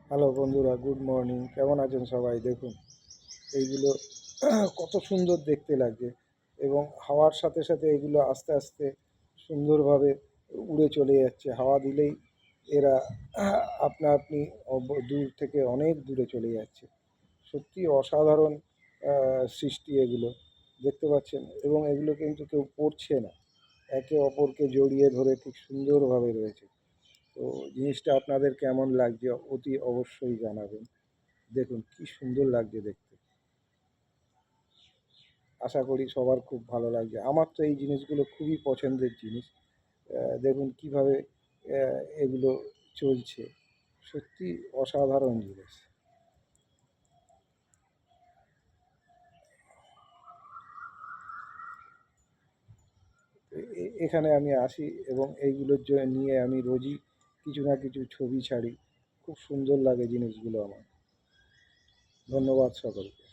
Hello বন্ধুরা, good morning. কেমন আছেন সবাই? দেখুন এইগুলো কত সুন্দর দেখতে লাগছে, এবং হাওয়ার সাথে সাথে এগুলো আস্তে আস্তে সুন্দরভাবে উড়ে চলে যাচ্ছে। হাওয়া দিলেই এরা আপনা আপনি দূর থেকে অনেক দূরে চলে যাচ্ছে। সত্যি অসাধারণ সৃষ্টি এগুলো, দেখতে পাচ্ছেন। এবং এগুলো কিন্তু কেউ পড়ছে না, একে অপরকে জড়িয়ে ধরে ঠিক সুন্দরভাবে রয়েছে। তো জিনিসটা আপনাদের কেমন লাগছে অতি অবশ্যই জানাবেন। দেখুন কি সুন্দর লাগছে দেখতে। আশা করি সবার খুব ভালো লাগছে। আমার তো এই জিনিসগুলো খুবই পছন্দের জিনিস। দেখুন কিভাবে এগুলো চলছে, সত্যি অসাধারণ জিনিস। এখানে আমি আসি এবং এইগুলোর জন্য নিয়ে আমি রোজই কিছু না কিছু ছবি ছাড়ি। খুব সুন্দর লাগে জিনিসগুলো আমার। ধন্যবাদ সকলকে।